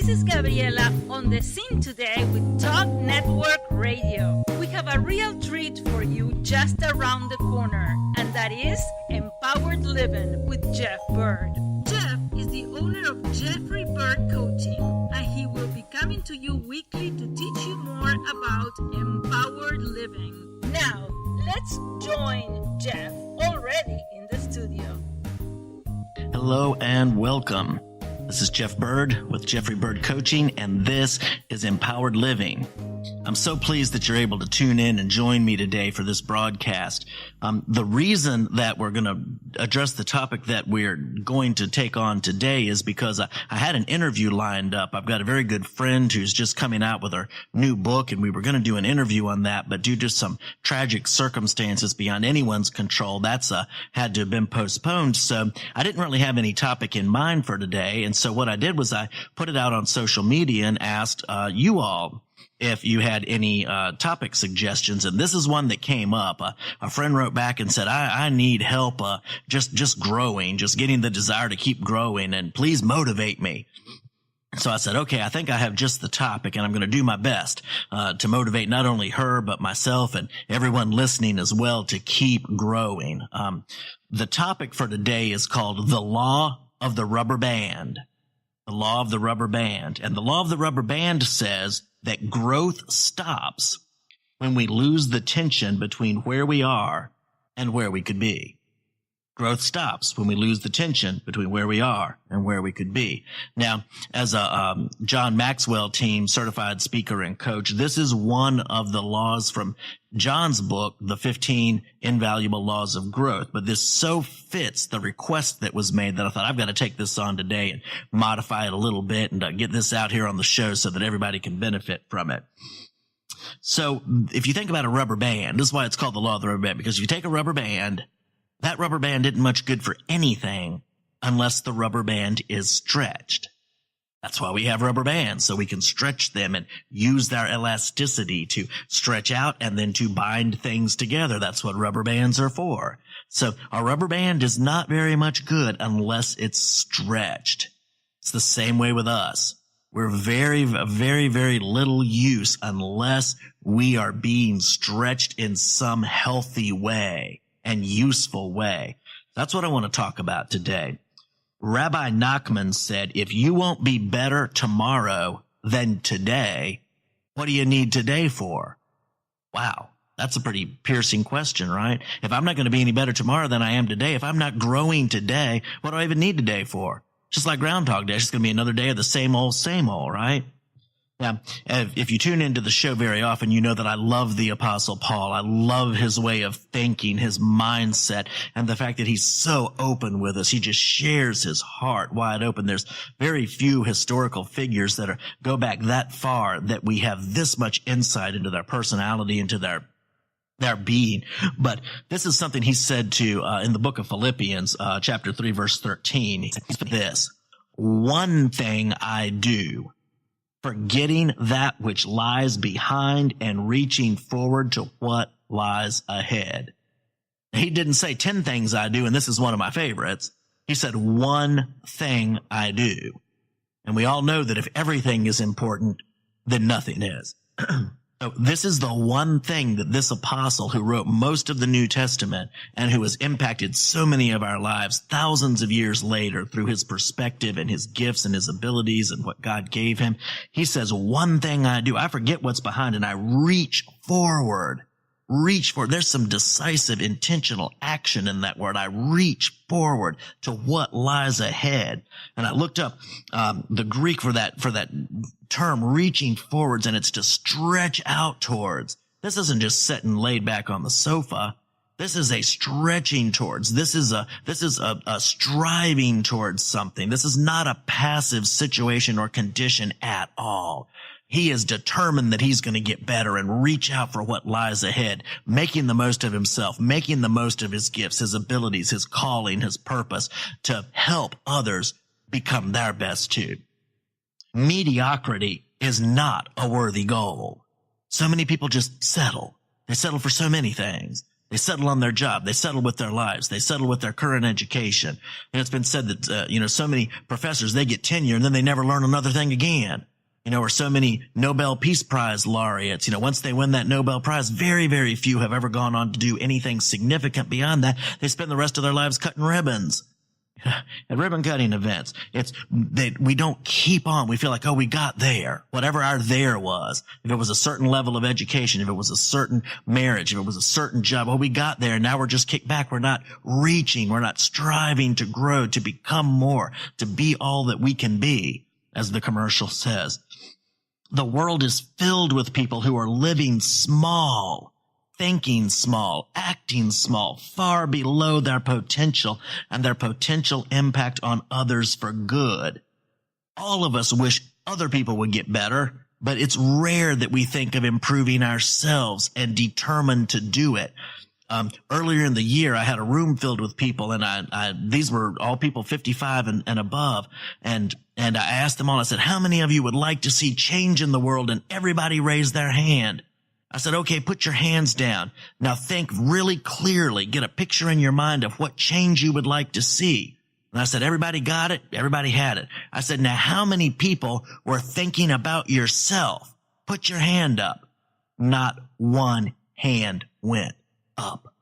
This is Gabriela on the scene today with Talk Network Radio. We have a real treat for you just around the corner, and that is Empowered Living with Jeff Byrd. Jeff is the owner of Jeffrey Byrd Coaching, and he will be coming to you weekly to teach you more about empowered living. Now, let's join Jeff already in the studio. Hello and welcome. This is Jeff Byrd with Jeffrey Byrd Coaching, and this is Empowered Living. I'm so pleased that you're able to tune in and join me today for this broadcast. The reason that we're going to address the topic that we're going to take on today is because I had an interview lined up. I've got a very good friend who's just coming out with her new book, and we were going to do an interview on that, but due to some tragic circumstances beyond anyone's control, that's had to have been postponed. So I didn't really have any topic in mind for today, and so what I did was I put it out on social media and asked you all if you had any topic suggestions, and this is one that came up. A friend wrote back and said, I need help just growing, just getting the desire to keep growing, and please motivate me. So I said, okay, I think I have just the topic, and I'm going to do my best to motivate not only her, but myself and everyone listening as well to keep growing. The topic for today is called The Law of the Rubber Band. The Law of the Rubber Band. And the Law of the Rubber Band says that growth stops when we lose the tension between where we are and where we could be. Growth stops when we lose the tension between where we are and where we could be. Now, as a John Maxwell team certified speaker and coach, this is one of the laws from John's book, The 15 Invaluable Laws of Growth. But this so fits the request that was made that I thought I've got to take this on today and modify it a little bit and get this out here on the show so that everybody can benefit from it. So if you think about a rubber band, this is why it's called the law of the rubber band, because if you take a rubber band, that rubber band isn't much good for anything unless the rubber band is stretched. That's why we have rubber bands, so we can stretch them and use their elasticity to stretch out and then to bind things together. That's what rubber bands are for. So a rubber band is not very much good unless it's stretched. It's the same way with us. We're very, very little use unless we are being stretched in some healthy way and useful way. That's what I want to talk about today. Rabbi Nachman said, if you won't be better tomorrow than today, what do you need today for? Wow, that's a pretty piercing question, right? If I'm not going to be any better tomorrow than I am today, if I'm not growing today, what do I even need today for? Just like Groundhog Day, it's going to be another day of the same old, right? Now, if you tune into the show very often, you know that I love the Apostle Paul. I love his way of thinking, his mindset, and the fact that he's so open with us. He just shares his heart wide open. There's very few historical figures that go back that far that we have this much insight into their personality, into their being. But this is something he said to in the book of Philippians, chapter 3, verse 13. He said this, one thing I do, forgetting that which lies behind and reaching forward to what lies ahead. He didn't say 10 things I do, and this is one of my favorites. He said one thing I do. And we all know that if everything is important, then nothing is. So this is the one thing that this apostle who wrote most of the New Testament and who has impacted so many of our lives thousands of years later through his perspective and his gifts and his abilities and what God gave him. He says, one thing I do, I forget what's behind and I reach forward. Reach forward. There's some decisive, intentional action in that word. I reach forward to what lies ahead. And I looked up the Greek for that term, reaching forwards, and it's to stretch out towards. This isn't just sitting laid back on the sofa. This is a stretching towards. This is a striving towards something. This is not a passive situation or condition at all. He is determined that he's going to get better and reach out for what lies ahead, making the most of himself, making the most of his gifts, his abilities, his calling, his purpose to help others become their best too. Mediocrity is not a worthy goal. So many people just settle. They settle for so many things. They settle on their job. They settle with their lives. They settle with their current education. And it's been said that, so many professors, they get tenure and then they never learn another thing again. Or so many Nobel Peace Prize laureates, once they win that Nobel Prize, very, very few have ever gone on to do anything significant beyond that. They spend the rest of their lives cutting ribbons at ribbon cutting events. We don't keep on. We feel like, we got there. Whatever our there was. If it was a certain level of education, if it was a certain marriage, if it was a certain job, we got there. And now we're just kicked back. We're not reaching. We're not striving to grow, to become more, to be all that we can be, as the commercial says. The world is filled with people who are living small, thinking small, acting small, far below their potential and their potential impact on others for good. All of us wish other people would get better, but it's rare that we think of improving ourselves and determined to do it. Earlier in the year, I had a room filled with people, and these were all people 55 and above. And I asked them all, I said, how many of you would like to see change in the world? And everybody raised their hand. I said, okay, put your hands down. Now think really clearly. Get a picture in your mind of what change you would like to see. And I said, everybody got it? Everybody had it. I said, now how many people were thinking about yourself? Put your hand up. Not one hand went up.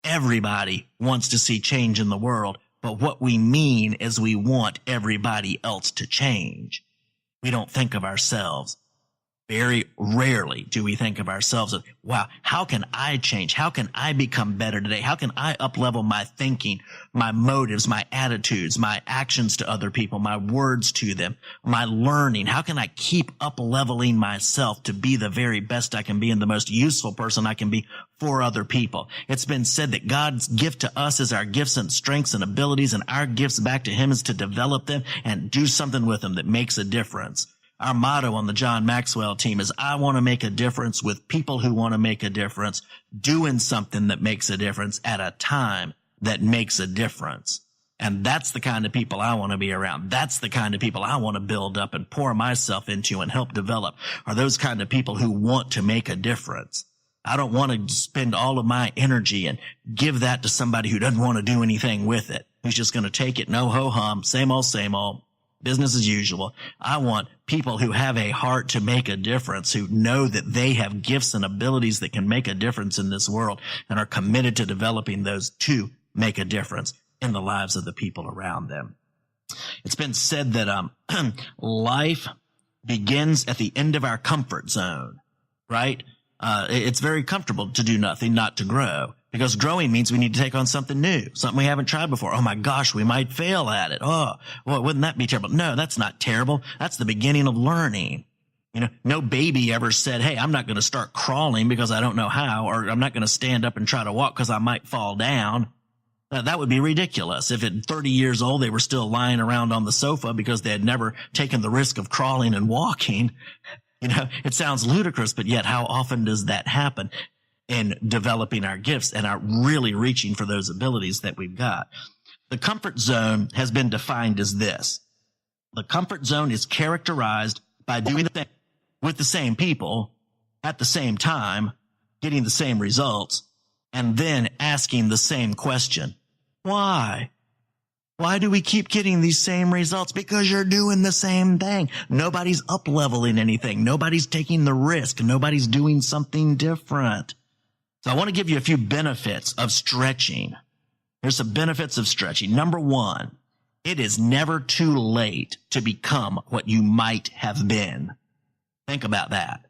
Everybody wants to see change in the world, but what we mean is we want everybody else to change. We don't think of ourselves. Very rarely do we think of ourselves as, wow, how can I change? How can I become better today? How can I up-level my thinking, my motives, my attitudes, my actions to other people, my words to them, my learning? How can I keep up-leveling myself to be the very best I can be and the most useful person I can be for other people? It's been said that God's gift to us is our gifts and strengths and abilities, and our gifts back to Him is to develop them and do something with them that makes a difference. Our motto on the John Maxwell team is, I want to make a difference with people who want to make a difference, doing something that makes a difference at a time that makes a difference. And that's the kind of people I want to be around. That's the kind of people I want to build up and pour myself into and help develop, are those kind of people who want to make a difference. I don't want to spend all of my energy and give that to somebody who doesn't want to do anything with it, who's just going to take it, no ho-hum, same old, business as usual. I want people who have a heart to make a difference, who know that they have gifts and abilities that can make a difference in this world and are committed to developing those to make a difference in the lives of the people around them. It's been said that life begins at the end of our comfort zone, right? It's very comfortable to do nothing, not to grow. Because growing means we need to take on something new, something we haven't tried before. Oh my gosh, we might fail at it. Oh, well, wouldn't that be terrible? No, that's not terrible. That's the beginning of learning. No baby ever said, hey, I'm not going to start crawling because I don't know how, or I'm not going to stand up and try to walk because I might fall down. That would be ridiculous. If at 30 years old, they were still lying around on the sofa because they had never taken the risk of crawling and walking. It sounds ludicrous, but yet how often does that happen? In developing our gifts and our really reaching for those abilities that we've got. The comfort zone has been defined as this. The comfort zone is characterized by doing the thing with the same people at the same time, getting the same results, and then asking the same question. Why? Why do we keep getting these same results? Because you're doing the same thing. Nobody's up-leveling anything. Nobody's taking the risk. Nobody's doing something different. So I want to give you a few benefits of stretching. Here's some benefits of stretching. Number one, it is never too late to become what you might have been. Think about that.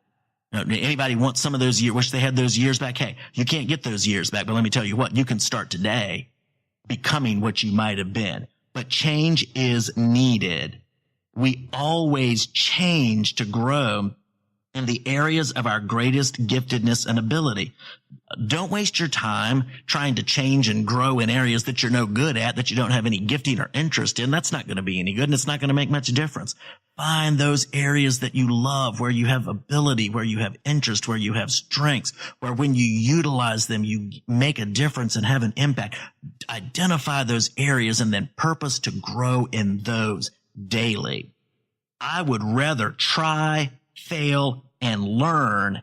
Anybody want some of those years, wish they had those years back? Hey, you can't get those years back, but let me tell you what, you can start today becoming what you might have been. But change is needed. We always change to grow in the areas of our greatest giftedness and ability. Don't waste your time trying to change and grow in areas that you're no good at, that you don't have any gifting or interest in. That's not going to be any good, and it's not going to make much difference. Find those areas that you love, where you have ability, where you have interest, where you have strengths, where when you utilize them, you make a difference and have an impact. Identify those areas and then purpose to grow in those daily. I would rather try, fail, and learn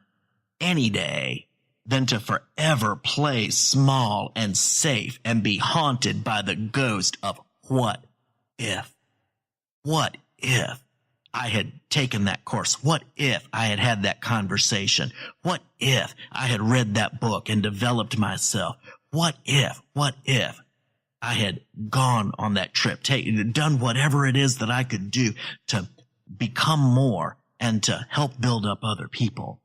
any day than to forever play small and safe and be haunted by the ghost of what if? What if I had taken that course? What if I had had that conversation? What if I had read that book and developed myself? What if I had gone on that trip, done whatever it is that I could do to become more and to help build up other people?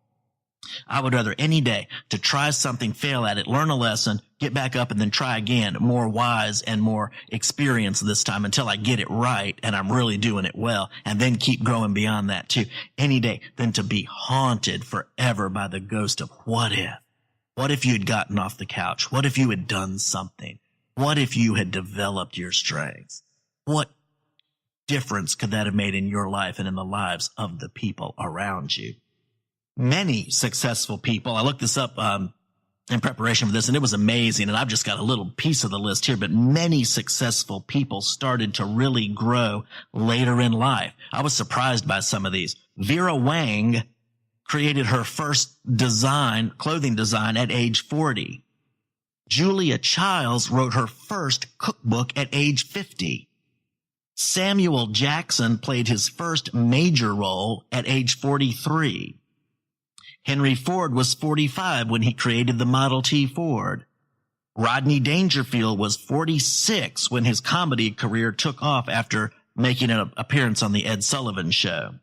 I would rather any day to try something, fail at it, learn a lesson, get back up and then try again, more wise and more experienced this time until I get it right and I'm really doing it well, and then keep growing beyond that too. Any day than to be haunted forever by the ghost of what if? What if you had gotten off the couch? What if you had done something? What if you had developed your strengths? What difference could that have made in your life and in the lives of the people around you? Many successful people, I looked this up in preparation for this, and it was amazing, and I've just got a little piece of the list here, but many successful people started to really grow later in life. I was surprised by some of these. Vera Wang created her first clothing design at age 40. Julia Childs wrote her first cookbook at age 50. Samuel Jackson played his first major role at age 43. Henry Ford was 45 when he created the Model T Ford. Rodney Dangerfield was 46 when his comedy career took off after making an appearance on the Ed Sullivan Show.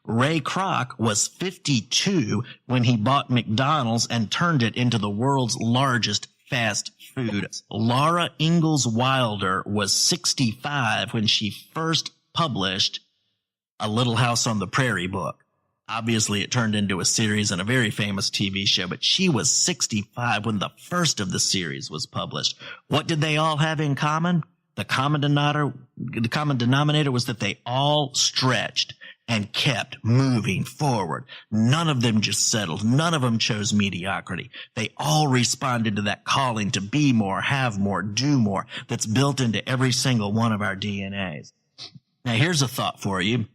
Ray Kroc was 52 when he bought McDonald's and turned it into the world's largest fast food. Laura Ingalls Wilder was 65 when she first published A Little House on the Prairie book. Obviously, it turned into a series and a very famous TV show, but she was 65 when the first of the series was published. What did they all have in common? The common denominator was that they all stretched and kept moving forward. None of them just settled. None of them chose mediocrity. They all responded to that calling to be more, have more, do more that's built into every single one of our DNAs. Now, here's a thought for you.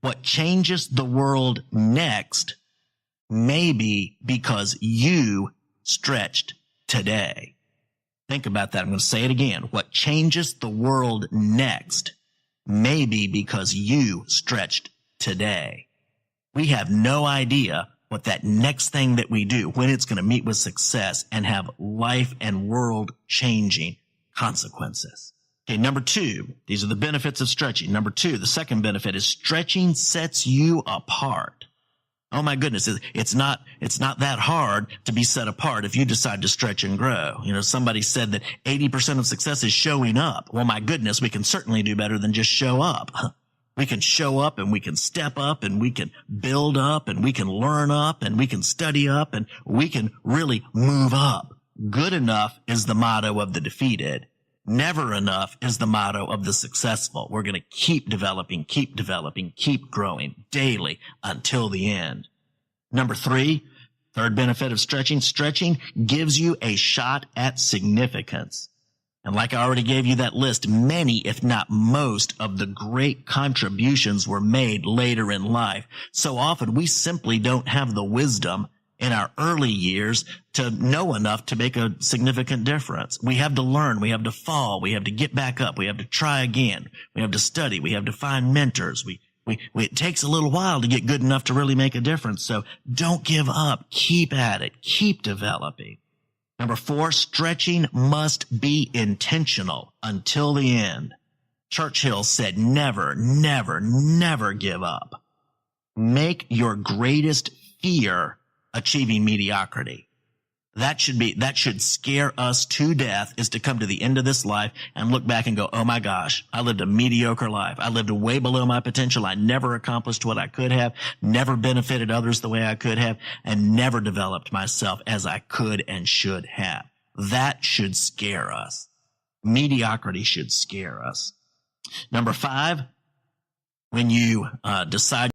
What changes the world next may be because you stretched today. Think about that. I'm going to say it again. What changes the world next may be because you stretched today. We have no idea what that next thing that we do, when it's going to meet with success and have life and world changing consequences. Okay, number 2, these are the benefits of stretching. Number 2, the second benefit is stretching sets you apart. Oh my goodness, it's not that hard to be set apart if you decide to stretch and grow. You know, somebody said that 80% of success is showing up. Well, my goodness, we can certainly do better than just show up. We can show up and we can step up and we can build up and we can learn up and we can study up and we can really move up. Good enough is the motto of the defeated. Never enough is the motto of the successful. We're going to keep developing, keep growing daily until the end. Number 3, third benefit of stretching. Stretching gives you a shot at significance. And like I already gave you that list, many, if not most, of the great contributions were made later in life. So often we simply don't have the wisdom in our early years to know enough to make a significant difference. We have to learn. We have to fall. We have to get back up. We have to try again. We have to study. We have to find mentors. It takes a little while to get good enough to really make a difference. So don't give up. Keep at it. Keep developing. Number 4, stretching must be intentional until the end. Churchill said, never, never, never give up. Make your greatest fear achieving mediocrity. That should scare us to death, is to come to the end of this life and look back and go, oh my gosh, I lived a mediocre life. I lived way below my potential. I never accomplished what I could have, never benefited others the way I could have, and never developed myself as I could and should have. That should scare us. Mediocrity should scare us. Number 5, when you decide